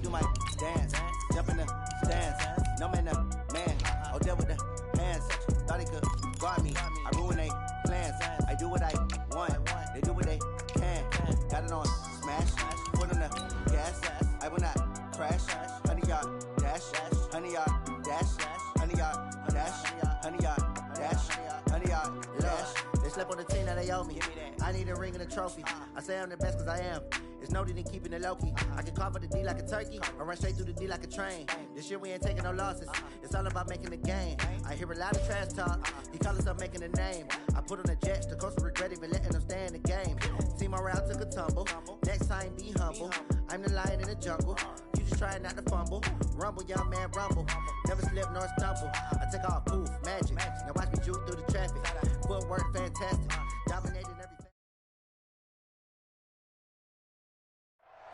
do my dance, jump in the stands. No man, the man. Oh, deal with the hands. Thought he could guard me. I ruin they plans. I do what I want. They do what they can. Got it on smash. Put on the gas. I will not crash. 100-yard dash. 100-yard dash. 100-yard dash. 100-yard dash. 100-yard dash. They slept on the team that they owe me. I need a ring and a trophy. I say I'm the best cause I am. It's noted in keeping it low-key. I can carve the D like a turkey or run straight through the D like a train. This year we ain't taking no losses. It's all about making the game. I hear a lot of trash talk. He call us up making a name. I put on the Jets. The coach will regret even letting them stay in the game. Team around took a tumble. Next time be humble. I'm the lion in the jungle. You just trying not to fumble. Rumble, young man, rumble. Never slip nor stumble. I take off, poof, magic. Now watch me juke through the traffic. Footwork fantastic. Dominating everything.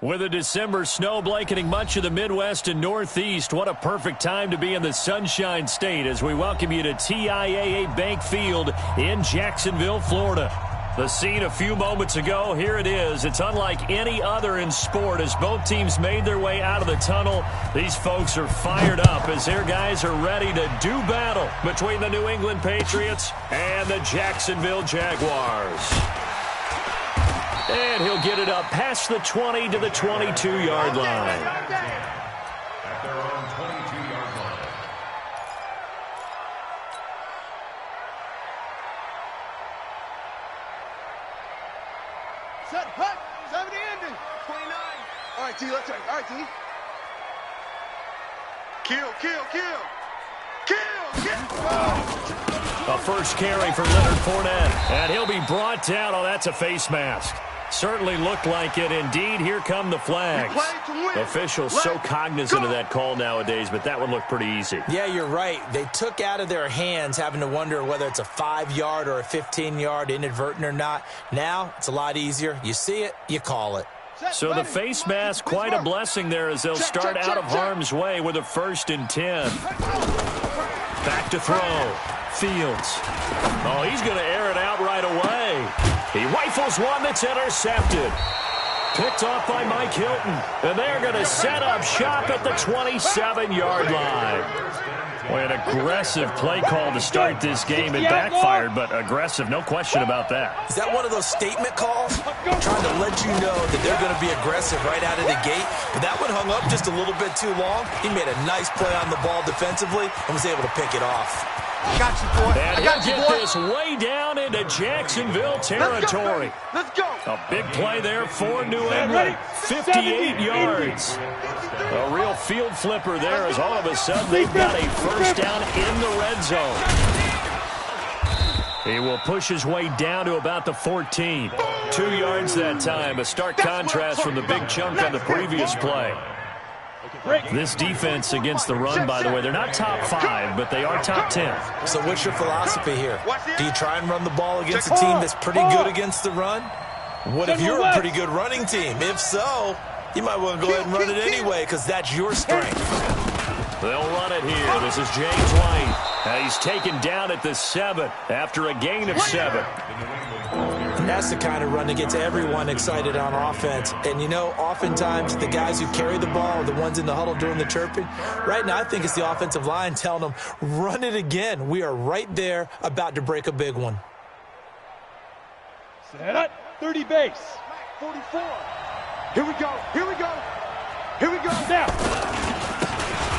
With a December snow blanketing much of the Midwest and Northeast, what a perfect time to be in the Sunshine State as we welcome you to TIAA Bank Field in Jacksonville, Florida. The scene a few moments ago, here it is. It's unlike any other in sport as both teams made their way out of the tunnel. These folks are fired up as their guys are ready to do battle between the New England Patriots and the Jacksonville Jaguars. And he'll get it up past the 20 to the 22-yard line. At their own 22-yard line. Set, hut, 70 ending. 29. All right, T, let's go. All right, T. Kill. A first carry for Leonard Fournette. And he'll be brought down. Oh, that's a face mask. Certainly looked like it. Indeed, here come the flags. Officials so cognizant of that call nowadays, but that would look pretty easy. Yeah, you're right. They took out of their hands having to wonder whether it's a 5-yard or a 15-yard inadvertent or not. Now, it's a lot easier. You see it, you call it. So the face mask, quite a blessing there as they'll start out of harm's way with a 1st and 10. Back to throw. Fields. Oh, he's going to air it out right away. He rifles one that's intercepted. Picked off by Mike Hilton. And they're going to set up shop at the 27-yard line. Boy, an aggressive play call to start this game. It backfired, but aggressive, no question about that. Is that one of those statement calls? Trying to let you know that they're going to be aggressive right out of the gate. But that one hung up just a little bit too long. He made a nice play on the ball defensively and was able to pick it off. I got you, boy. And he'll get this way down into Jacksonville territory. Let's go. A big play there for New England. 58 yards. A real field flipper there as all of a sudden they've got a first down in the red zone. He will push his way down to about the 14. 2 yards that time. A stark contrast from the big chunk on the previous play. This defense against the run, by the way, they're not top 5, but they are top 10. So what's your philosophy here? Do you try and run the ball against a team that's pretty good against the run? What if you're a pretty good running team? If so, you might want to go ahead and run it anyway because that's your strength. They'll run it here. This is James White. He's taken down at the 7 after a gain of 7. And that's the kind of run that gets everyone excited on offense. And, you know, oftentimes the guys who carry the ball are the ones in the huddle doing the chirping. Right now, I think it's the offensive line telling them, run it again. We are right there about to break a big one. Set up. 30 base. 44. Here we go.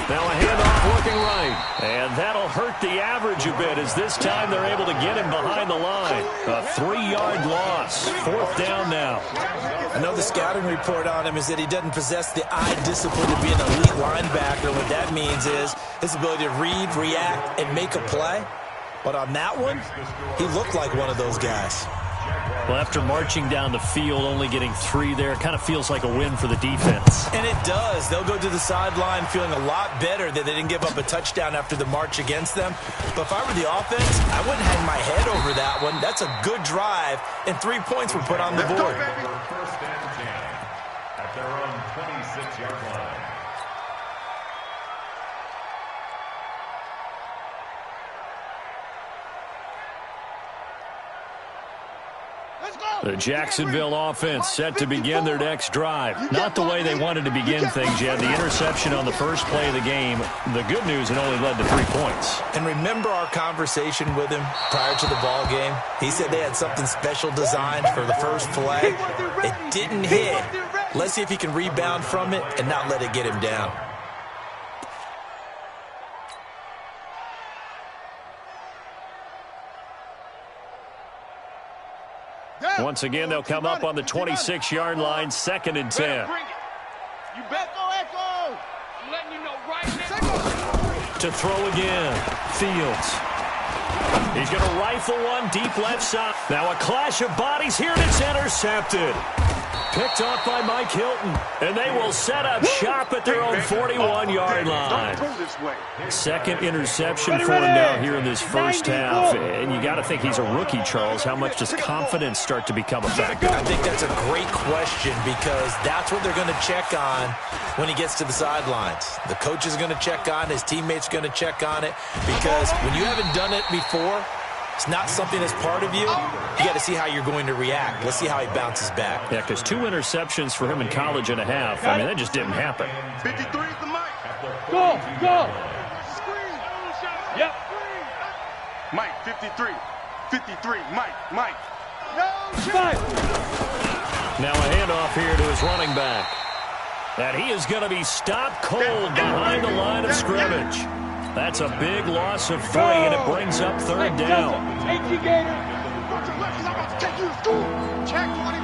Now a handoff looking right. And that'll hurt the average a bit as this time they're able to get him behind the line. A 3-yard loss. 4th down now. I know the scouting report on him is that he doesn't possess the eye discipline to be an elite linebacker. What that means is his ability to read, react, and make a play. But on that one, he looked like one of those guys. Well, after marching down the field, only getting 3 there, kind of feels like a win for the defense. And it does. They'll go to the sideline feeling a lot better that they didn't give up a touchdown after the march against them. But if I were the offense, I wouldn't hang my head over that one. That's a good drive, and 3 points were put on the board. First and 10 at their own 26-yard line. The Jacksonville offense set to begin their next drive. Not the way they wanted to begin things yet. The interception on the first play of the game. The good news, it only led to 3 points. And remember our conversation with him prior to the ball game? He said they had something special designed for the first play. It didn't hit. Let's see if he can rebound from it and not let it get him down. Once again, they'll come up on the 26-yard line, 2nd and 10. You bet. Echo. I'm letting you know right now. To throw again, Fields. He's going to rifle one deep left side. Now a clash of bodies here, and it's intercepted. Picked off by Mike Hilton, and they will set up shop at their own 41-yard line. Second interception for him now here in this first half, and you got to think he's a rookie, Charles. How much does confidence start to become a factor? I think that's a great question because that's what they're going to check on when he gets to the sidelines. The coach is going to check on it, his teammates are going to check on it, because when you haven't done it before, it's not something that's part of you. You got to see how you're going to react. Let's see how he bounces back. Yeah, because 2 interceptions for him in college and a half. I mean, that just didn't happen. 53 is the mic. Go. Screen. Yep. Mike, 53. 53. Mike. No, five. Now a handoff here to his running back. And he is going to be stopped cold behind the line of scrimmage. That's a big loss of 3, and it brings up 3rd down. Check 24.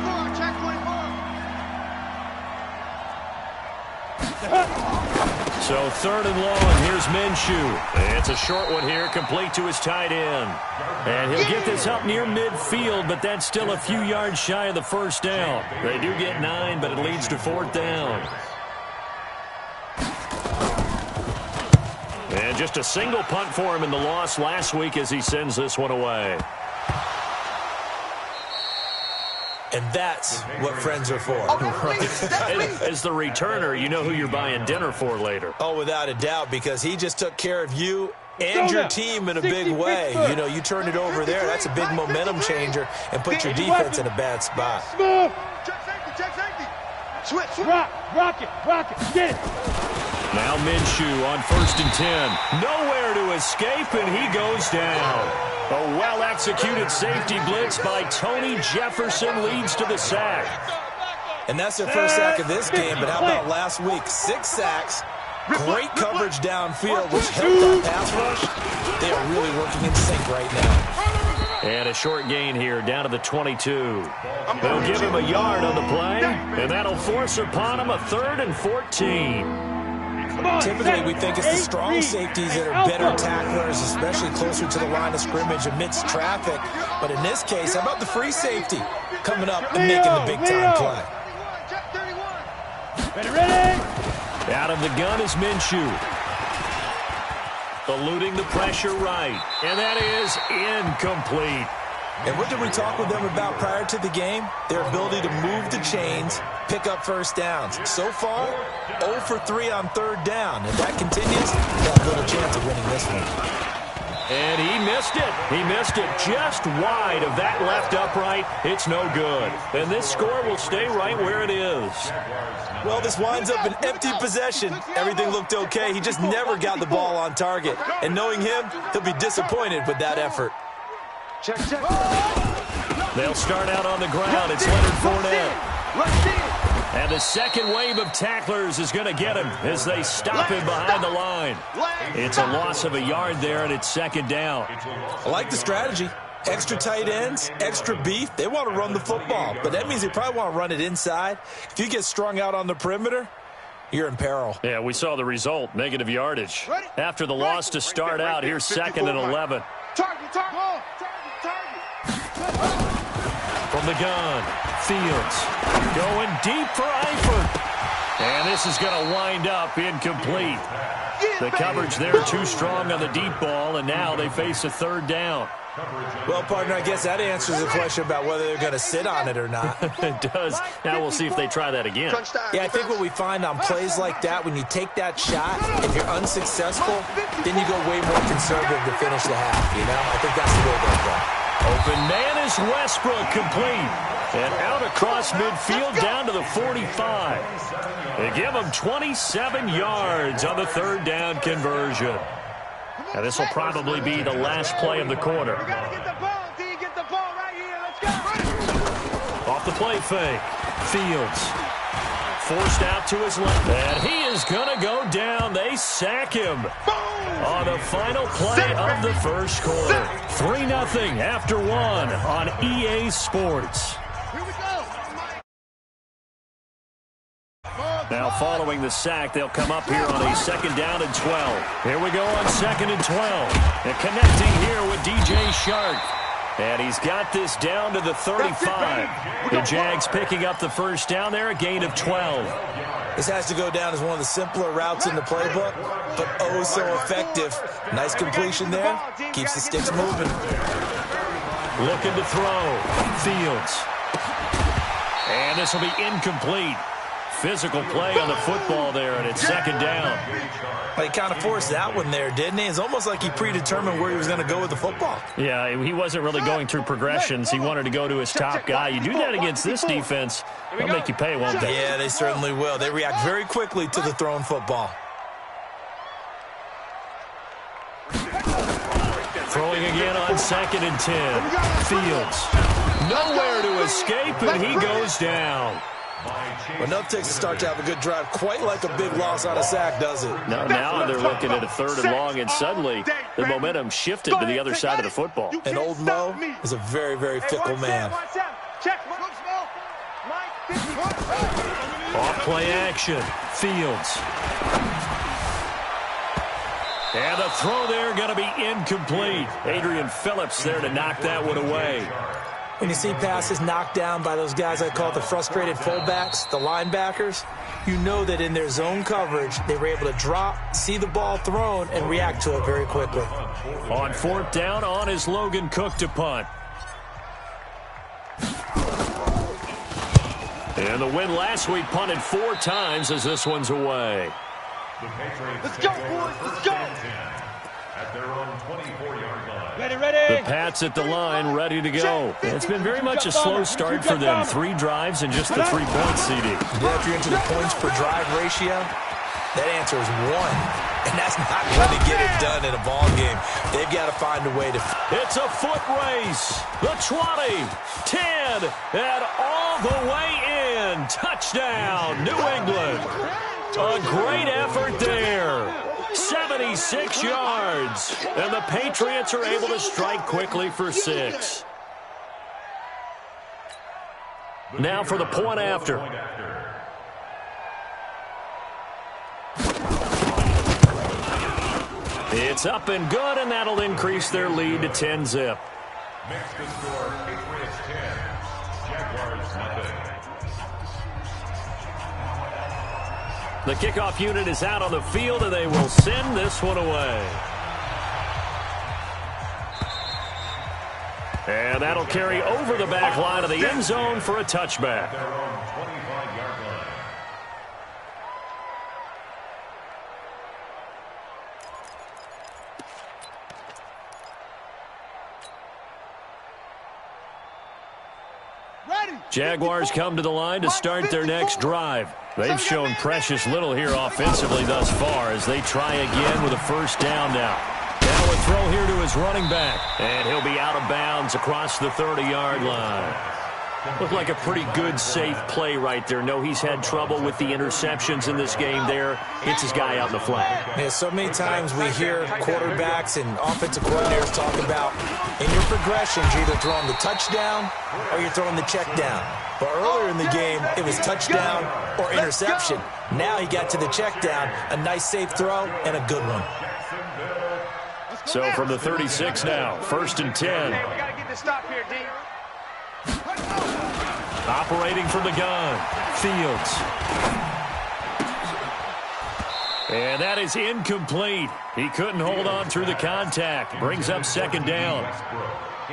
So 3rd and long, here's Minshew. It's a short one here, complete to his tight end. And he'll get this up near midfield, but that's still a few yards shy of the first down. They do get 9, but it leads to 4th down. And just a single punt for him in the loss last week as he sends this one away. And that's what friends are for. As the returner, you know who you're buying dinner for later. Oh, without a doubt, because he just took care of you and your team in a big way. You know, you turn it over there. That's a big momentum changer and put your defense in a bad spot. Check safety. Switch. Rock it. Get it. Now Minshew on 1st and 10. Nowhere to escape, and he goes down. A well-executed safety blitz by Tony Jefferson leads to the sack. And that's their first sack of this game, but how about last week? 6 sacks, great coverage downfield, which helped our pass rush. They are really working in sync right now. And a short gain here, down to the 22. They'll give him a yard on the play, and that'll force upon him a 3rd and 14. Typically, we think it's the strong safeties that are better tacklers, especially closer to the line of scrimmage amidst traffic. But in this case, how about the free safety coming up and making the big-time play? Ready? Out of the gun is Minshew. Eluding the pressure right. And that is incomplete. And what did we talk with them about prior to the game? Their ability to move the chains, pick up first downs. So far, 0 for 3 on 3rd down. If that continues, they have little chance of winning this one. And he missed it. He missed it just wide of that left upright. It's no good. And this score will stay right where it is. Well, this winds up an empty possession. Everything looked okay. He just never got the ball on target. And knowing him, he'll be disappointed with that effort. Check. They'll start out on the ground. It's Leonard Fournette. And the second wave of tacklers is going to get him as they stop him behind the line. It's a loss of a yard there, and it's 2nd down. I like the strategy. Extra tight ends, extra beef. They want to run the football, but that means they probably want to run it inside. If you get strung out on the perimeter, you're in peril. Yeah, we saw the result, negative yardage. After the loss to start out, here's 2nd and 11. Target. From the gun, Fields going deep for Eifert. And this is going to wind up incomplete. The coverage there too strong on the deep ball, and now they face a 3rd down. Well, partner, I guess that answers the question about whether they're going to sit on it or not. It does. Now we'll see if they try that again. Yeah, I think what we find on plays like that, when you take that shot, if you're unsuccessful, then you go way more conservative to finish the half, you know? I think that's the way they'll go. Open man is Westbrook, complete. And out across midfield down to the 45. They give him 27 yards on the third down conversion. Now this will probably be the last play of the quarter. You gotta get the ball, D. Get the ball right here. Let's go. Off the play fake. Fields. Forced out to his left. And he is going to go down. They sack him on the final play of the first quarter. 3-0 after 1 on EA Sports. Here we go. Now following the sack, they'll come up here on a 2nd down and 12. Here we go on 2nd and 12. And connecting here with DJ Shark. And he's got this down to the 35. The Jags picking up the first down there, a gain of 12. This has to go down as one of the simpler routes in the playbook, but oh so effective. Nice completion there. Keeps the sticks moving. Looking to throw. Fields. And this will be incomplete. Physical play on the football there, and it's 2nd down. Well, he kind of forced that one there, didn't he? It's almost like he predetermined where he was going to go with the football. Yeah, he wasn't really going through progressions. He wanted to go to his top guy. You do that against this defense, they'll make you pay, won't they? Yeah, they certainly will. They react very quickly to the thrown football. Throwing again on 2nd and 10. Fields. Nowhere to escape, and he goes down. But enough takes to start to have a good drive, quite like a big loss on a sack, does it? Now they're looking at a 3rd and long, and suddenly the momentum shifted to the other side of the football. And old Mo is a very, very fickle man. Off play action. Fields. And the throw there going to be incomplete. Adrian Phillips there to knock that one away. When you see passes knocked down by those guys I call the frustrated fullbacks, the linebackers, you know that in their zone coverage, they were able to drop, see the ball thrown, and react to it very quickly. On 4th down, on is Logan Cook to punt. And the win last week punted 4 times as this one's away. Let's go, boys. Let's go. At their own 24-yard line. Ready. The Pats at the line, ready to go. It's been very much a slow start for them. 3 drives and just the 3-point CD. Yeah, if you're into the points per drive ratio, that answer is 1. And that's not going to get it done in a ball game. They've got to find a way to... It's a foot race. The 20, 10, and all the way in. Touchdown, New England. A great effort there. 76 yards. And the Patriots are able to strike quickly for 6. Now for the point after. It's up and good, and that'll increase their lead to 10-zip. Makes the score Patriots 10, Jaguars nothing. The kickoff unit is out on the field, and they will send this one away. And that'll carry over the back line of the end zone for a touchback. Their own 25-yard line. Jaguars come to the line to start their next drive. They've shown precious little here offensively thus far as they try again with a 1st down now. Now a throw here to his running back, and he'll be out of bounds across the 30-yard line. Looked like a pretty good, safe play right there. No, he's had trouble with the interceptions in this game there. Hits his guy out in the flat. Yeah, so many times we hear quarterbacks and offensive coordinators talk about in your progressions, you're either throwing the touchdown or you're throwing the check down. But earlier in the game, it was touchdown or interception. Now he got to the check down, a nice safe throw, and a good one. So from the 36 now, 1st and 10. We got to get the stop here, D. Operating from the gun, Fields. And that is incomplete. He couldn't hold on through the contact. Brings up 2nd down.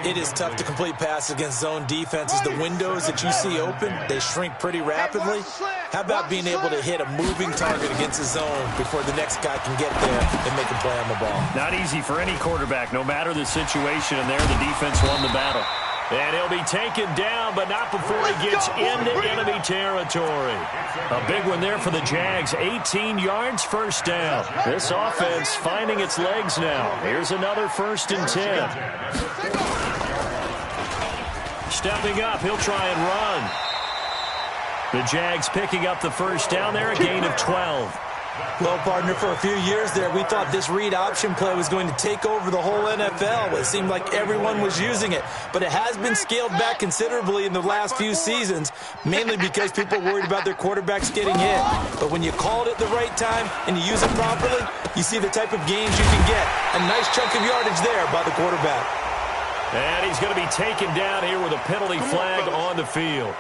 It is tough to complete passes against zone defenses. The windows that you see open, they shrink pretty rapidly. How about being able to hit a moving target against the zone before the next guy can get there and make a play on the ball? Not easy for any quarterback, no matter the situation, and there the defense won the battle. And he'll be taken down, but not before he gets into enemy territory. A big one there for the Jags. 18 yards, first down. This offense finding its legs now. Here's another 1st and 10. Stepping up, he'll try and run. The Jags picking up the first down there, a gain of 12. Well, partner, for a few years there, we thought this read option play was going to take over the whole NFL. It seemed like everyone was using it, but it has been scaled back considerably in the last few seasons, mainly because people are worried about their quarterbacks getting hit. But when you call it at the right time and you use it properly, you see the type of gains you can get. A nice chunk of yardage there by the quarterback. And he's going to be taken down here with a penalty flag on the field.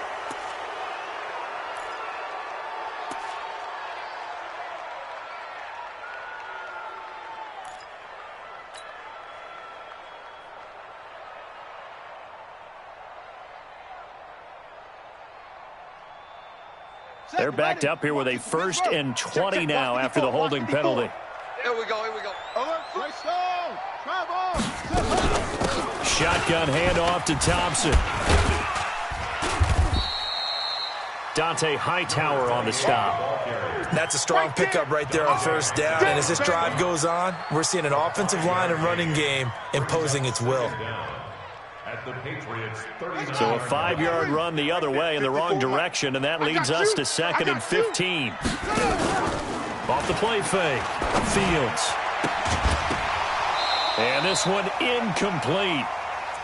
They're backed up here with a 1st and 20 now after the holding penalty. Here we go, here we go. Shotgun handoff to Thompson. Dante Hightower on the stop. That's a strong pickup right there on 1st down. And as this drive goes on, we're seeing an offensive line and running game imposing its will. So a 5-yard run the other way in the wrong direction, and that leads us to 2nd and 15. Off the play fake. Fields. And this one incomplete.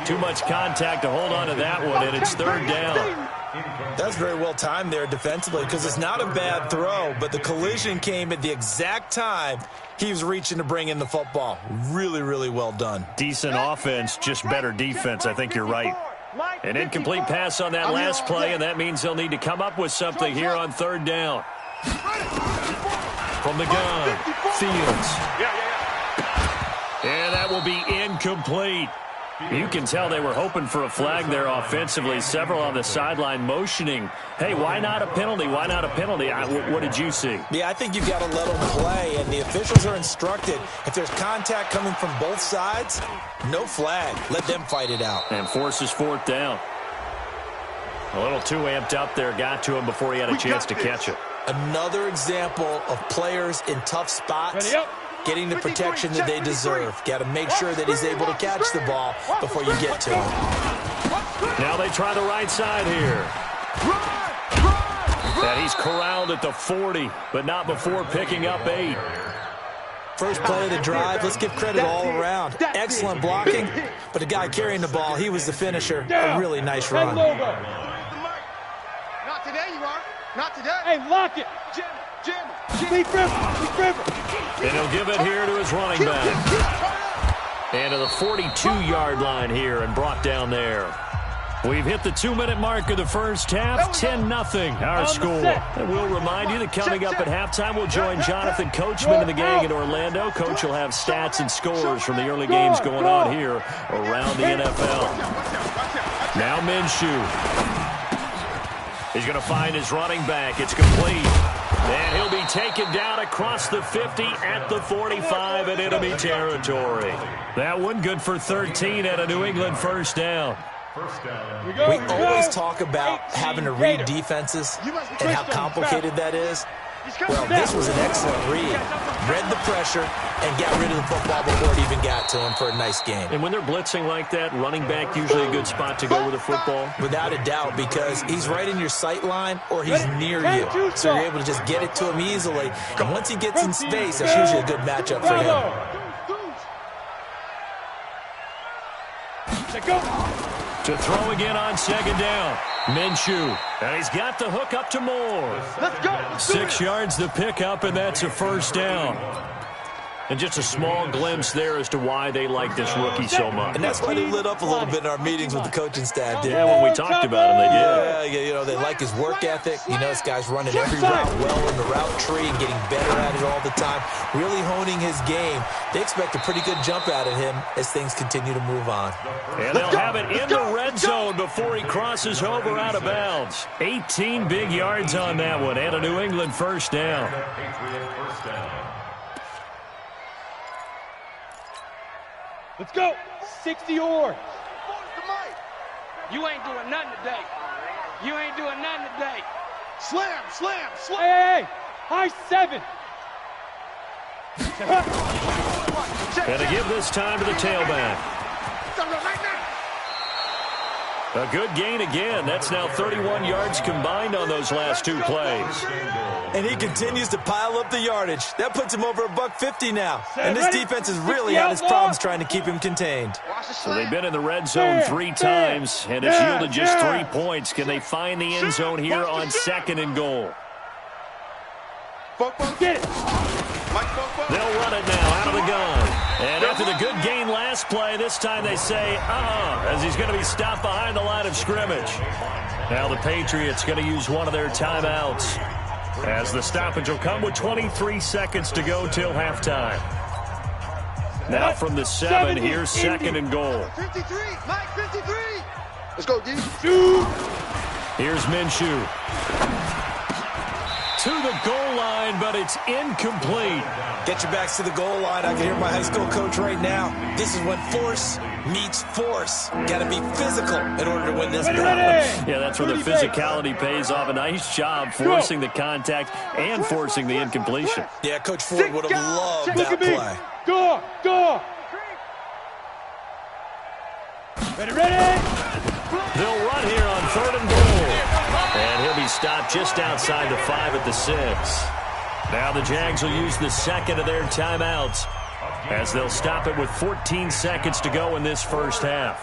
Too much contact to hold on to that one, and it's 3rd down. That's very well timed there defensively because it's not a bad throw, but the collision came at the exact time he was reaching to bring in the football. Really, really well done. Decent offense, just better defense. I think you're right. An incomplete pass on that last play, and that means they'll need to come up with something here on 3rd down. From the gun, Fields. And that will be incomplete. You can tell they were hoping for a flag there offensively. Several on the sideline motioning. Hey, why not a penalty? Why not a penalty? What did you see? Yeah, I think you've got to let them play, and the officials are instructed. If there's contact coming from both sides, no flag. Let them fight it out. And forces 4th down. A little too amped up there. Got to him before he had a chance to catch it. Another example of players in tough spots getting the protection that they deserve. Got to make sure that he's able to catch the ball before you get to him. Now they try the right side here. And he's corralled at the 40, but not before picking up 8. First play of the drive, let's give credit all around. Excellent blocking, but the guy carrying the ball, he was the finisher. A really nice run. Not today, you are. Not today. Hey, lock it. Jim. And he'll give it here to his running back. And to the 42-yard line here and brought down there. We've hit the 2-minute mark of the first half. 10-0 our score. And we'll remind you that coming up at halftime, we'll join Jonathan Coachman and the gang in Orlando. Coach will have stats and scores from the early games going on here around the NFL. Now Minshew. He's going to find his running back. It's complete. And he'll be taken down across the 50 at the 45 in enemy territory. That one good for 13 at a New England 1st down. We always talk about having to read defenses and how complicated that is. Well, this was an excellent read. Read the pressure and got rid of the football before it even got to him for a nice game. And when they're blitzing like that, running back usually a good spot to go with the football? Without a doubt, because he's right in your sight line or he's near you. So you're able to just get it to him easily. And once he gets in space, that's usually a good matchup for him. To throw again on 2nd down. Minshew. And he's got the hook up to Moore. Let's go. 6 yards the pickup, and that's a 1st down. And just a small glimpse there as to why they like this rookie so much. And that's why they lit up a little bit in our meetings with the coaching staff, didn't Yeah, when we talked about him, they did. Yeah, you know, they like his work ethic. You know, this guy's running every route well in the route tree and getting better at it all the time, really honing his game. They expect a pretty good jump out of him as things continue to move on. And they'll have it in the red zone before he crosses over out of bounds. 18 big yards on that one, and a New England first down. Let's go. 60 yards. You ain't doing nothing today. You ain't doing nothing today. Slam, slam, slam. Hey, high 7. And to give this time to the tailback. A good gain again. That's now 31 yards combined on those last 2 plays. And he continues to pile up the yardage. That puts him over $150 now. And this defense has really had its problems trying to keep him contained. So they've been in the red zone 3 times, and it's yielded just 3 points. Can they find the end zone here on 2nd and goal? Get it. They'll run it now out of the gun. And after the good gain last play, this time they say, as he's going to be stopped behind the line of scrimmage. Now the Patriots going to use one of their timeouts, as the stoppage will come with 23 seconds to go till halftime. Now from the 7, here's 2nd and goal. 53, Mike, 53. Let's go, D. Here's Minshew. To the goal line, but it's incomplete. Get your backs to the goal line. I can hear my high school coach right now. This is when force meets force. Got to be physical in order to win this battle. Yeah, that's where the physicality pays off. A nice job forcing the contact and forcing the incompletion. Yeah, Coach Ford would have loved that play. Go, go. Ready. They'll run here on 3rd and goal. And he'll be stopped just outside the 5 at the 6. Now the Jags will use the 2nd of their timeouts, as they'll stop it with 14 seconds to go in this first half.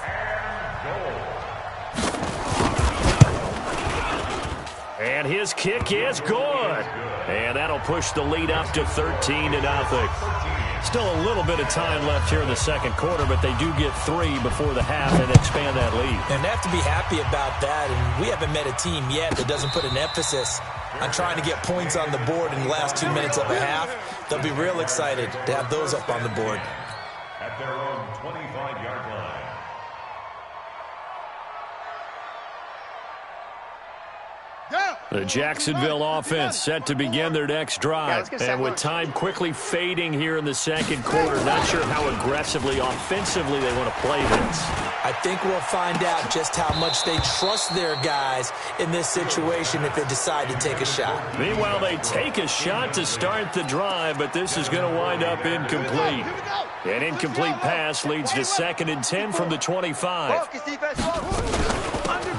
And his kick is good. And that'll push the lead up to 13-0. Still a little bit of time left here in the 2nd quarter, but they do get 3 before the half and expand that lead. And they have to be happy about that, and we haven't met a team yet that doesn't put an emphasis on trying to get points on the board in the last 2 minutes of a half. They'll be real excited to have those up on the board. At their own 25-yard line. The Jacksonville offense set to begin their next drive. And with time quickly fading here in the 2nd quarter, not sure how aggressively, offensively they want to play this. I think we'll find out just how much they trust their guys in this situation if they decide to take a shot. Meanwhile, they take a shot to start the drive, but this is going to wind up incomplete. An incomplete pass leads to 2nd and 10 from the 25.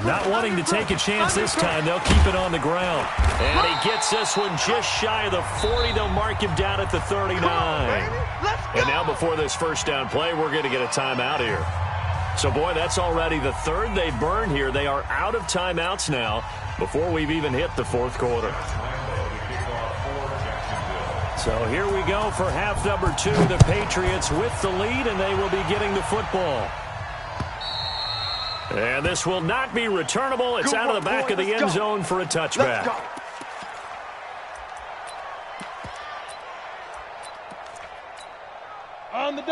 Not wanting to take a chance this time, they'll keep it on the ground. And he gets this one just shy of the 40. They'll mark him down at the 39. And now before this first down play, we're going to get a timeout here. So, boy, that's already the 3rd they burn here. They are out of timeouts now before we've even hit the 4th quarter. So here we go for half number 2. The Patriots with the lead, and they will be getting the football. And this will not be returnable. It's out of the back of the end zone for a touchback.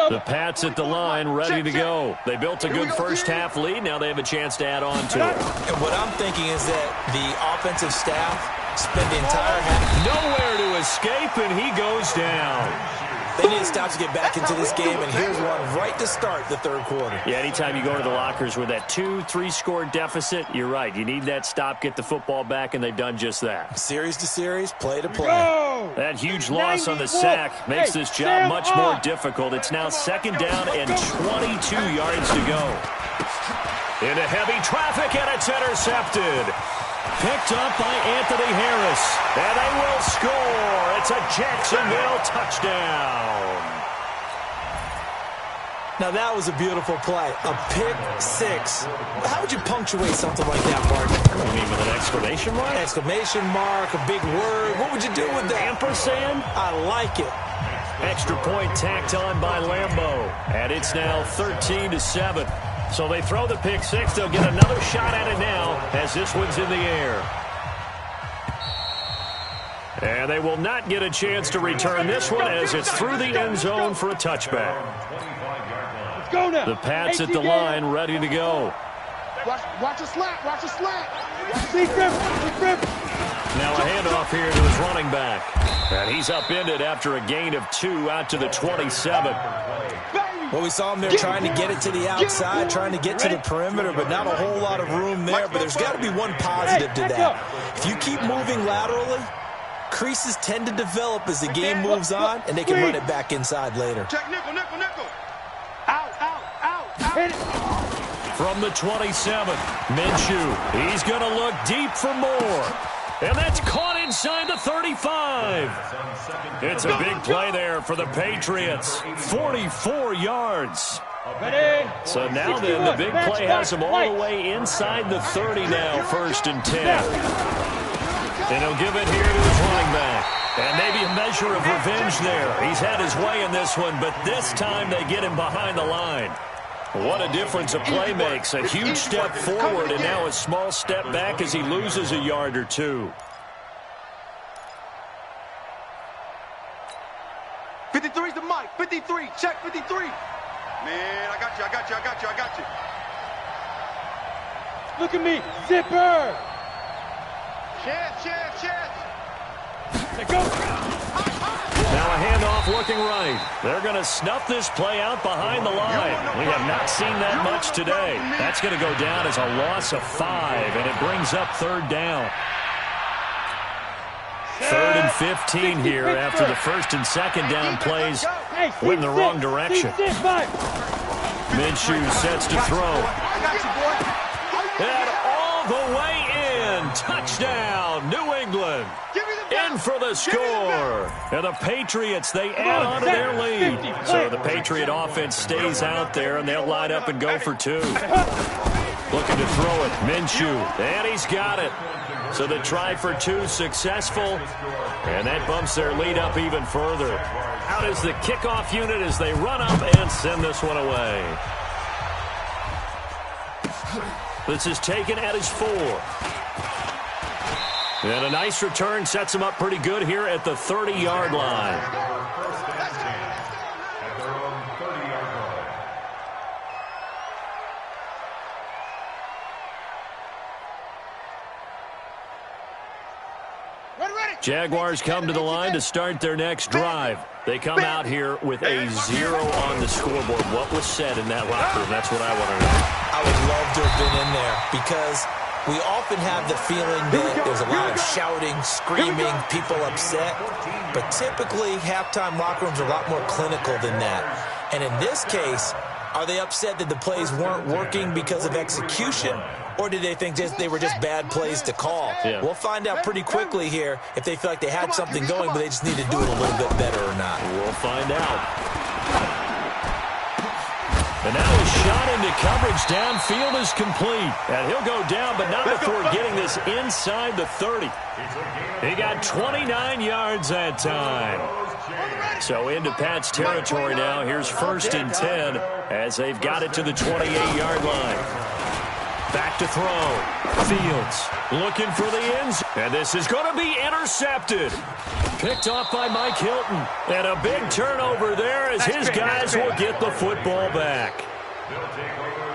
The Pats at the line, ready to go. They built a good first half lead. Now they have a chance to add on to it. And what I'm thinking is that the offensive staff spent the entire half. Nowhere to escape, and he goes down. They need to stop to get back into this game, and here's one right to start the 3rd quarter. Yeah, anytime you go to the lockers with that 2-3 score deficit, you're right. You need that stop, get the football back, and they've done just that. Series to series, play to play. That huge loss on the sack makes this job much more difficult. It's now 2nd down and 22 yards to go. Into heavy traffic, and it's intercepted. Picked up by Anthony Harris, and they will score. It's a Jacksonville touchdown. Now that was a beautiful play, a pick-6. How would you punctuate something like that, Mark? You mean with an exclamation mark? Exclamation mark, a big word. What would you do with that? Ampersand? I like it. Extra point tacked on by Lambeau. And it's now 13-7. So they throw the pick six. They'll get another shot at it now as this one's in the air. And they will not get a chance to return this one as it's through the end zone for a touchback. Let's go now. The Pats at the line ready to go. Watch a slant. Watch a slant. See Griffin. Now a handoff here to his running back. And he's upended after a gain of 2 out to the 27. Well, we saw him there trying to get it to the outside, trying to get to the perimeter, but not a whole lot of room there. But there's got to be one positive to that. If you keep moving laterally, creases tend to develop as the game moves on, and they can run it back inside later. Check nickel. Out. Hit it. From the 27, Minshew. He's going to look deep for more. And that's caught inside the 35. It's a big play there for the Patriots. 44 yards. Ready? So now then, the big play has him all the way inside the 30 now, 1st and 10. And he'll give it here to his running back. And maybe a measure of revenge there. He's had his way in this one, but this time they get him behind the line. What a difference a play makes. A huge step forward and now a small step back as he loses a yard or two. 53's the mic. 53. Check 53. Man, I got you. Look at me. Zipper. Chance. Go. Now a handoff looking right. They're going to snuff this play out behind the line. We have not seen that much today. That's going to go down as a loss of 5, and it brings up 3rd down. 3rd and 15 here after the 1st and 2nd down plays went in the wrong direction. Minshew sets to throw. And all the way in. Touchdown, New England. In for the score. And the Patriots, they add on to their lead. So the Patriot offense stays out there, and they'll line up and go for 2. Looking to throw it, Minshew. And he's got it. So the try for 2 successful, and that bumps their lead up even further. Out is the kickoff unit as they run up and send this one away. This is taken at his 4. And a nice return sets him up pretty good here at the 30-yard line. Jaguars come to the line to start their next drive. They come out here with a 0 on the scoreboard. What was said in that locker room? That's what I want to know. I would love to have been in there because we often have the feeling that there's a lot of shouting, screaming, people upset. But typically, halftime locker rooms are a lot more clinical than that. And in this case, are they upset that the plays weren't working because of execution? Or did they think they were just bad plays to call? Yeah. We'll find out pretty quickly here if they feel like they had something going, but they just need to do it a little bit better or not. We'll find out. And now a shot into coverage. Downfield is complete. And he'll go down, but not before getting this inside the 30. He got 29 yards that time. So into Pat's territory now. Here's 1st and 10 as they've got it to the 28-yard line. Back to throw. Fields looking for the end zone. And this is going to be intercepted. Picked off by Mike Hilton. And a big turnover there as his guys will get the football back.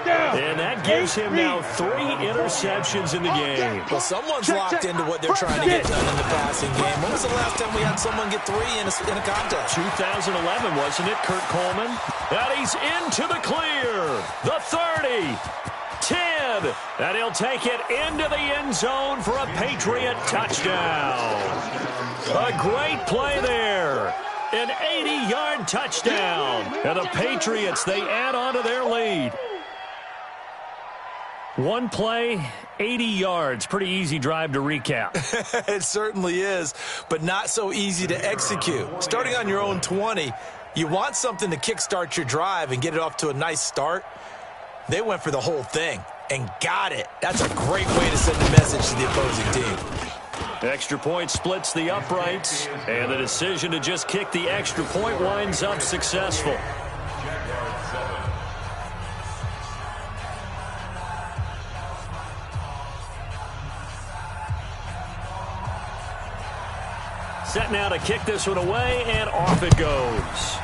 And that gives him now 3 interceptions in the game. Well, someone's locked into what they're trying to get done in the passing game. When was the last time we had someone get 3 in a contest? 2011, wasn't it, Kurt Coleman? And he's into the clear. The 30. 10, and he'll take it into the end zone for a Patriot touchdown. A great play there. An 80-yard touchdown. And the Patriots, they add on to their lead. One play, 80 yards. Pretty easy drive to recap. It certainly is, but not so easy to execute. Starting on your own 20, you want something to kickstart your drive and get it off to a nice start. They went for the whole thing and got it. That's a great way to send a message to the opposing team. Extra point splits the uprights, and the decision to just kick the extra point winds up successful. Set now to kick this one away, and off it goes.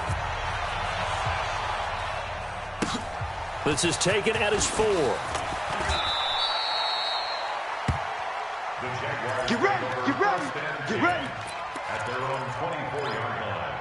This is taken at his 4. Get ready, get ready, get ready. At their own 24-yard line.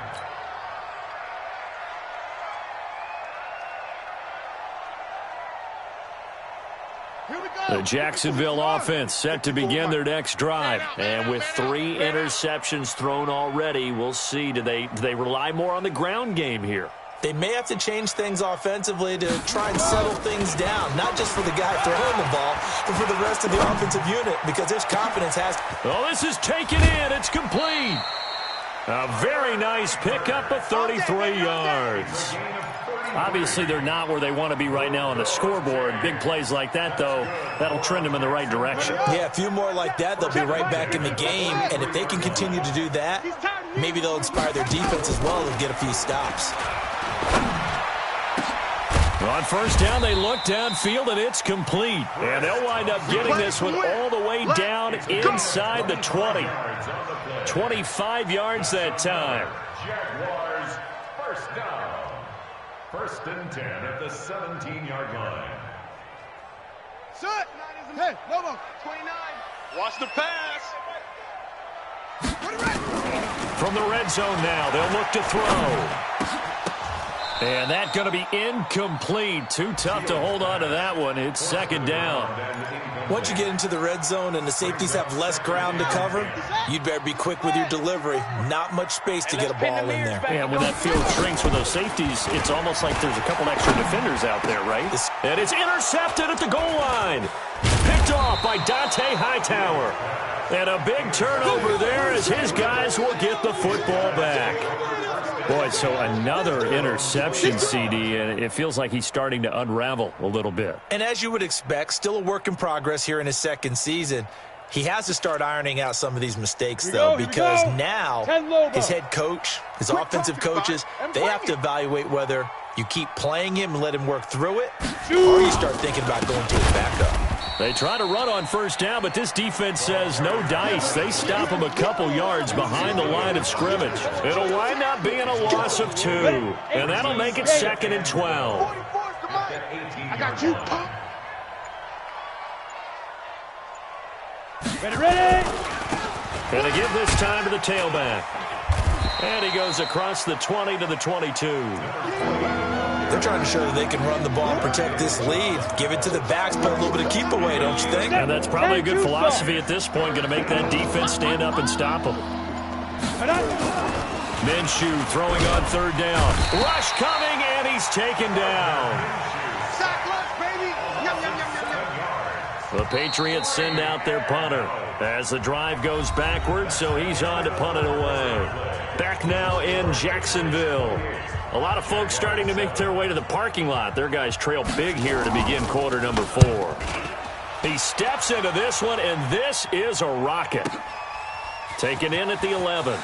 Here we go. The Jacksonville offense set to begin their next drive. And with 3 interceptions thrown already, we'll see, do they rely more on the ground game here? They may have to change things offensively to try and settle things down, not just for the guy throwing the ball, but for the rest of the offensive unit, because there's confidence has. Oh, this is taken in. It's complete. A very nice pickup of 33 yards. Obviously, they're not where they want to be right now on the scoreboard. Big plays like that, though, that'll trend them in the right direction. Yeah, a few more like that, they'll be right back in the game. And if they can continue to do that, maybe they'll inspire their defense as well and get a few stops. On first down, they look downfield, and it's complete. And they'll wind up getting this one all the way down inside the 20. 25 yards that time. Jaguars first down. First and 10 at the 17-yard line. Set. Hey, Lobo. 29. Watch the pass. From the red zone now, they'll look to throw. And that's going to be incomplete. Too tough to hold on to that one. It's second down. Once you get into the red zone and the safeties have less ground to cover, you'd better be quick with your delivery. Not much space to get a ball in there. And when that field shrinks with those safeties, it's almost like there's a couple extra defenders out there, right? And it's intercepted at the goal line. Picked off by Dante Hightower. And a big turnover there as his guys will get the football back. Boy, so another interception, CD, and it feels like he's starting to unravel a little bit. And as you would expect, still a work in progress here in his second season. He has to start ironing out some of these mistakes, though, because now his head coach, his offensive coaches, they have to evaluate whether you keep playing him and let him work through it, or you start thinking about going to his backup. They try to run on first down, but this defense says no dice. They stop him a couple yards behind the line of scrimmage. It'll wind up being a loss of 2, and that'll make it second and 12. I got you, punk. Ready. Gonna give this time to the tailback. And he goes across the 20 to the 22. They're trying to show that they can run the ball and protect this lead. Give it to the backs, put a little bit of keep away, don't you think? And that's probably a good philosophy at this point, going to make that defense stand up and stop them. Minshew throwing on third down. Rush coming, and he's taken down. The Patriots send out their punter as the drive goes backwards, so he's on to punt it away. Back now in Jacksonville. A lot of folks starting to make their way to the parking lot. Their guys trail big here to begin quarter number 4. He steps into this one, and this is a rocket. Taken in at the 11.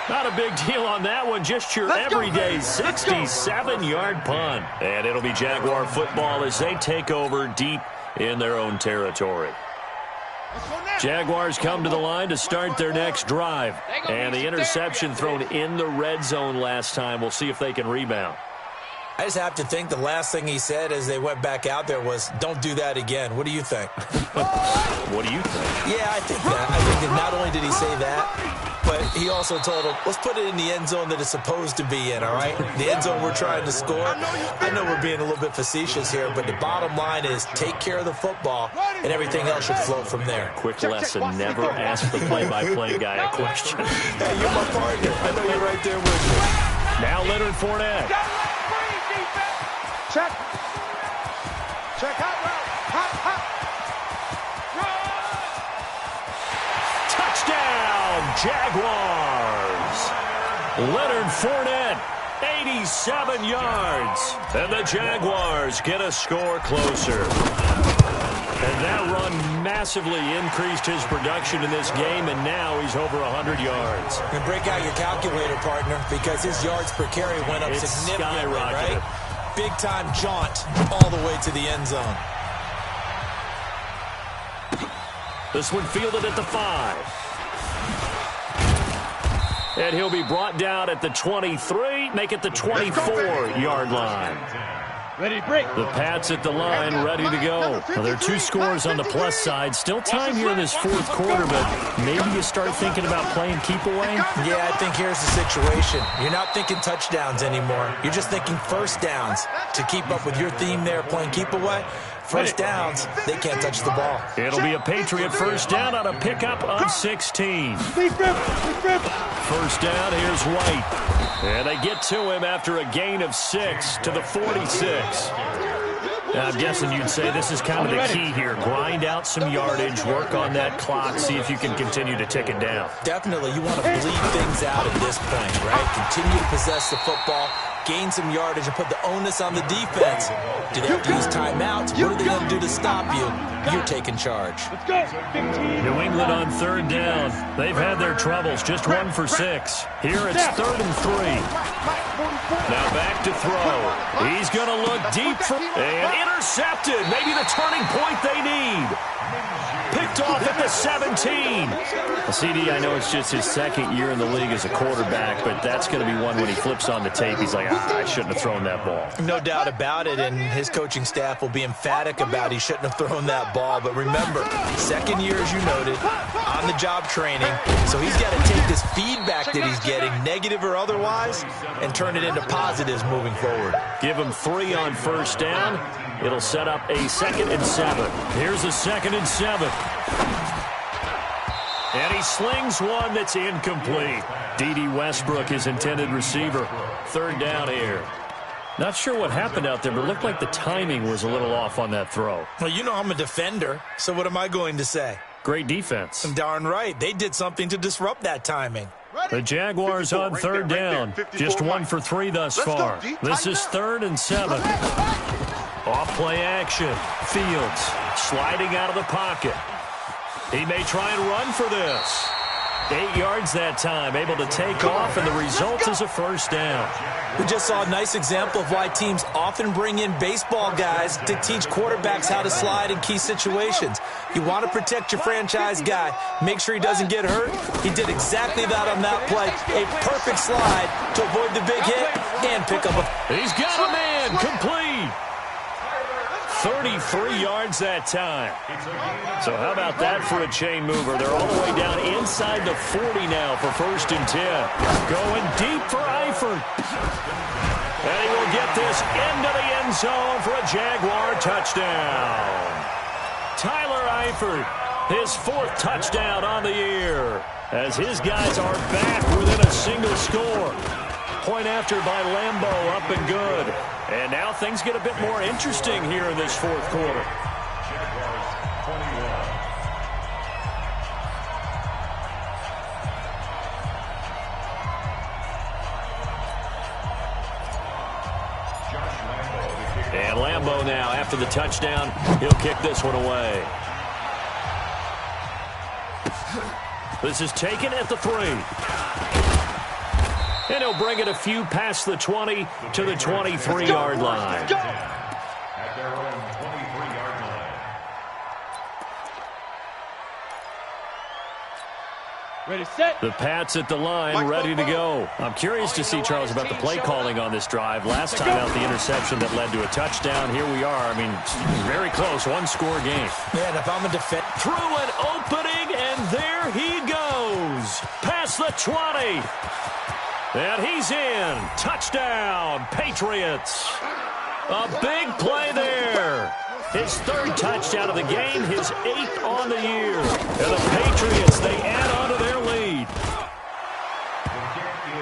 Not a big deal on that one. Just your everyday 67-yard punt. And it'll be Jaguar football as they take over deep in their own territory. Jaguars come to the line to start their next drive. And the interception thrown in the red zone last time. We'll see if they can rebound. I just have to think the last thing he said as they went back out there was, don't do that again. What do you think? What do you think? Yeah, I think that. I think that not only did he say that, but he also told him, let's put it in the end zone that it's supposed to be in, all right? The end zone we're trying to score. I know we're being a little bit facetious here, but the bottom line is take care of the football, and everything else should flow from there. Quick lesson, never ask the play-by-play guy a question. Hey, you're my partner. I know you're right there with me. Now Leonard Fournette. Check. Check hot route. Hot. Touchdown, Jaguars. Leonard Fournette, 87 yards. And the Jaguars get a score closer. And that run massively increased his production in this game, and now he's over 100 yards. And break out your calculator, partner, because his yards per carry went up significantly, right? Big-time jaunt all the way to the end zone. This one fielded at the 5. And he'll be brought down at the 23, make it the 24-yard line. Ready to break. The Pats at the line, ready to go. Well, there are 2 scores on the plus side. Still time here in this fourth quarter, but maybe you start thinking about playing keep away? Yeah, I think here's the situation. You're not thinking touchdowns anymore. You're just thinking first downs. To keep up with your theme there, playing keep away, first downs, they can't touch the ball. It'll be a Patriot first down on a pickup of 16. First down, here's White. And they get to him after a gain of 6 to the 46. Now, I'm guessing you'd say this is kind of the key here. Grind out some yardage, work on that clock, see if you can continue to tick it down. Definitely, you want to bleed things out at this point, right? Continue to possess the football, gain some yardage, and put the onus on the defense. Do they have to use timeouts? What are they going to do to stop you? You're taking charge. Let's go. New England on third down. They've had their troubles, just 1 for 6. Here it's 3rd and 3. Now back to throw. He's going to look deep for and intercepted. Maybe the turning point they need. Picked off at the 17. Well, CD, I know it's just his 2nd year in the league as a quarterback, but that's going to be one when he flips on the tape. He's like, I shouldn't have thrown that ball. No doubt about it, and his coaching staff will be emphatic about he shouldn't have thrown that ball. But remember, 2nd year, as you noted, on-the-job training. So he's got to take this feedback that he's getting, negative or otherwise, and turn it into positives moving forward. Give him 3 on first down. It'll set up a 2nd and 7. Here's a 2nd and 7. And he slings one that's incomplete. D.D. Westbrook, his intended receiver. 3rd down here. Not sure what happened out there, but it looked like the timing was a little off on that throw. Well, you know I'm a defender, so what am I going to say? Great defense. Darn right. They did something to disrupt that timing. The Jaguars on 3rd down. Just 1 for 3 thus far. This is 3rd and 7. Off play action. Fields sliding out of the pocket. He may try and run for this. 8 yards that time, able to take off, and the result is a first down. We just saw a nice example of why teams often bring in baseball guys to teach quarterbacks how to slide in key situations. You want to protect your franchise guy. Make sure he doesn't get hurt. He did exactly that on that play. A perfect slide to avoid the big hit and pick up a... He's got a man, complete. 33 yards that time. So how about that for a chain mover? They're all the way down inside the 40 now for 1st and 10. Going deep for Eifert. And he will get this into the end zone for a Jaguar touchdown. Tyler Eifert, his 4th touchdown on the year, as his guys are back within a single score. Point after by Lambo, up and good. And now things get a bit more interesting here in this 4th quarter. And Lambo now, after the touchdown, he'll kick this one away. This is taken at the 3. And he'll bring it a few past the 20 to the 23-yard line. At their own 23-yard line. Ready, set. The Pats at the line, ready to go. I'm curious to see, Charles, about the play calling on this drive. Last time out, the interception that led to a touchdown. Here we are. I mean, very close, 1-score game. Yeah, and if I'm a defender... Through an opening, and there he goes. Past the 20. And he's in. Touchdown, Patriots. A big play there. His 3rd touchdown of the game, his 8th on the year. And the Patriots, they add on to their lead.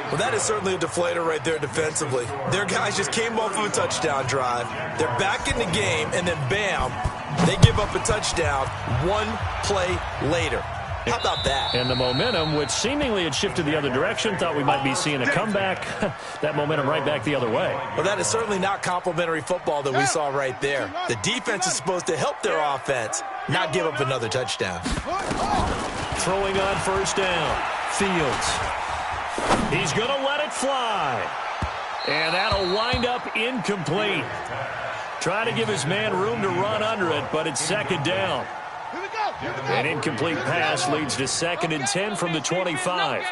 Well, that is certainly a deflator right there defensively. Their guys just came off of a touchdown drive. They're back in the game, and then bam, they give up a touchdown 1 play later. How about that? And the momentum, which seemingly had shifted the other direction, thought we might be seeing a comeback. That momentum right back the other way. Well, that is certainly not complimentary football that we saw right there. The defense is supposed to help their offense, not give up another touchdown. Throwing on first down. Fields. He's going to let it fly. And that'll wind up incomplete. Trying to give his man room to run under it, but it's second down. An incomplete pass leads to 2nd and 10 from the 25.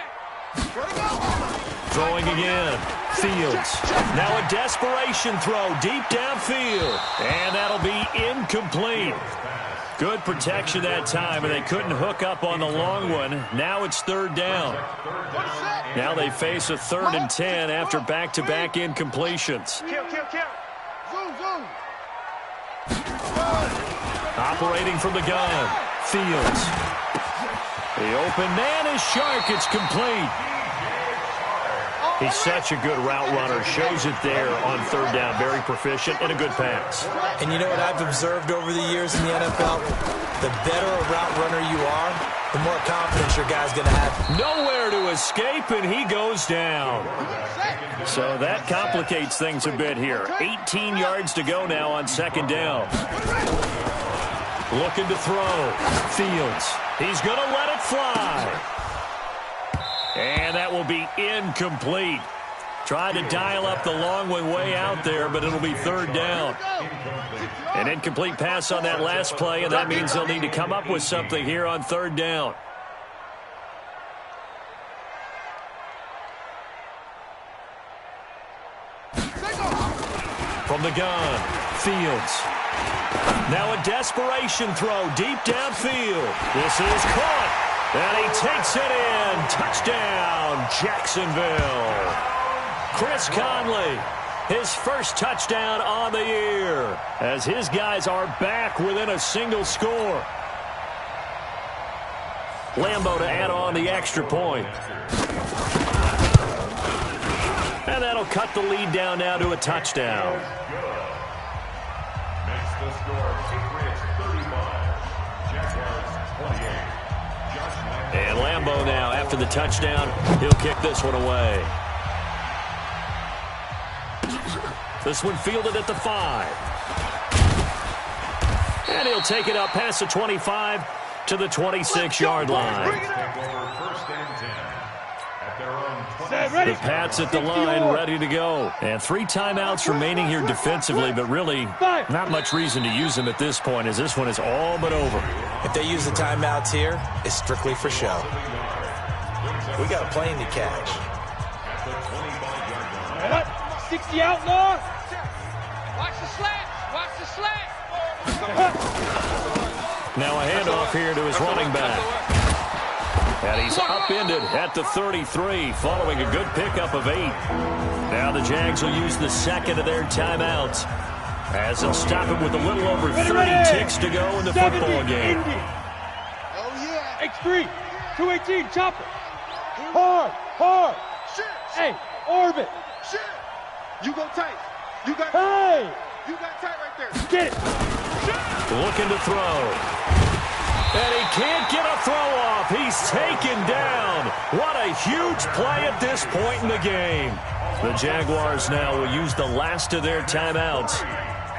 Throwing again. Fields. Now a desperation throw deep downfield. And that'll be incomplete. Good protection that time, and they couldn't hook up on the long one. Now it's 3rd down. Now they face a 3rd and 10 after back-to-back incompletions. Operating from the gun. Fields. The open man is Shark. It's complete. He's such a good route runner. Shows it there on 3rd down. Very proficient and a good pass. And you know what I've observed over the years in the NFL? The better a route runner you are, the more confidence your guy's going to have. Nowhere to escape, and he goes down. So that complicates things a bit here. 18 yards to go now on 2nd down. Looking to throw. Fields. He's going to let it fly. And that will be incomplete. Tried to dial up the long one way out there, but it'll be 3rd down. An incomplete pass on that last play, and that means they'll need to come up with something here on 3rd down. From the gun, Fields. Now a desperation throw deep downfield. This is caught. And he takes it in. Touchdown, Jacksonville. Chris Conley, his first touchdown on the year, as his guys are back within a single score. Lambo to add on the extra point. And that'll cut the lead down now to a touchdown. Makes the score Patriots 35, Jaguars 28. And Lambo now, after the touchdown, he'll kick this one away. This one fielded at the 5. And he'll take it up past the 25 to the 26-yard line. The Pats at the line, ready to go. And 3 timeouts remaining here defensively, but really not much reason to use them at this point, as this one is all but over. If they use the timeouts here, it's strictly for show. We got a plane to catch. 60 out, Lord. Watch the slap. Watch the slap. Now a handoff here to his running back. And he's upended at the 33, following a good pickup of 8. Now the Jags will use the 2nd of their timeouts, as they'll stop him with a little over 30 ticks to go in the football game. Oh, yeah. X3, 218, chopper. Hard. Hey, orbit. Shit. You go tight. You got Hey. You got tight right there. Get it. Looking to throw. And he can't get a throw off. He's taken down. What a huge play at this point in the game. The Jaguars now will use the last of their timeouts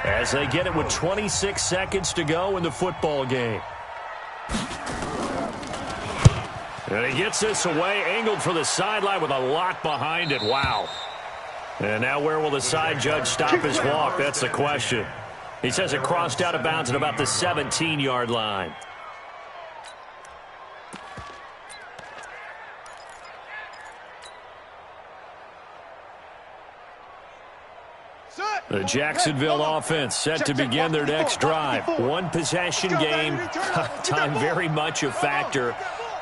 as they get it with 26 seconds to go in the football game. And he gets this away, angled for the sideline with a lot behind it. Wow. And now where will the side judge stop his walk? That's the question. He says it crossed out of bounds at about the 17-yard line. The Jacksonville offense set to begin their next drive. One possession game. Time very much a factor.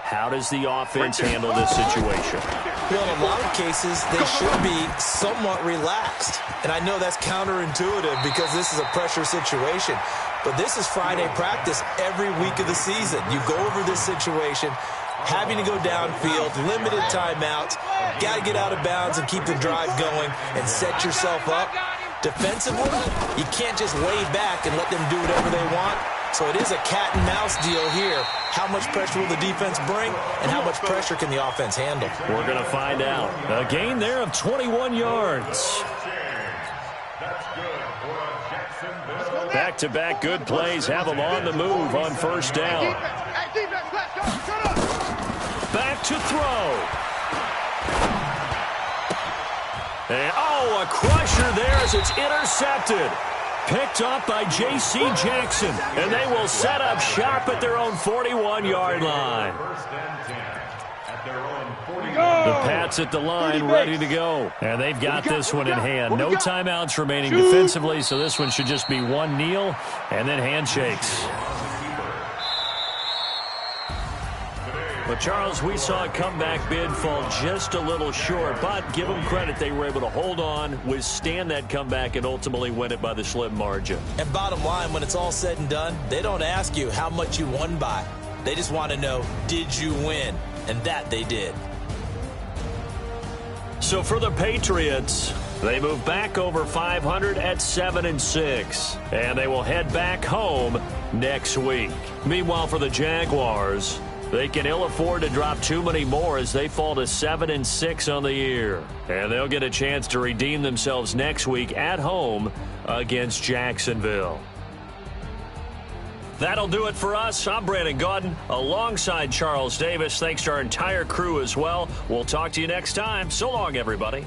How does the offense handle this situation? Well, in a lot of cases, they should be somewhat relaxed. And I know that's counterintuitive because this is a pressure situation. But this is Friday practice every week of the season. You go over this situation, having to go downfield, limited timeouts, got to get out of bounds and keep the drive going and set yourself up. Defensively, you can't just lay back and let them do whatever they want. So it is a cat and mouse deal here. How much pressure will the defense bring, and how much pressure can the offense handle? We're going to find out. A gain there of 21 yards. Back-to-back good plays have them on the move on first down. Back to throw. And, a crusher there as it's intercepted. Picked up by J.C. Jackson. And they will set up shop at their own 41-yard line. The Pats at the line ready to go. And they've got this one in hand. No timeouts remaining defensively, so this one should just be one kneel and then handshakes. But, Charles, we saw a comeback bid fall just a little short, but give them credit. They were able to hold on, withstand that comeback, and ultimately win it by the slim margin. And bottom line, when it's all said and done, they don't ask you how much you won by. They just want to know, did you win? And that they did. So for the Patriots, they move back over 500 at 7-6, and they will head back home next week. Meanwhile, for the Jaguars, they can ill afford to drop too many more as they fall to 7-6 on the year. And they'll get a chance to redeem themselves next week at home against Jacksonville. That'll do it for us. I'm Brandon Gaudin alongside Charles Davis. Thanks to our entire crew as well. We'll talk to you next time. So long, everybody.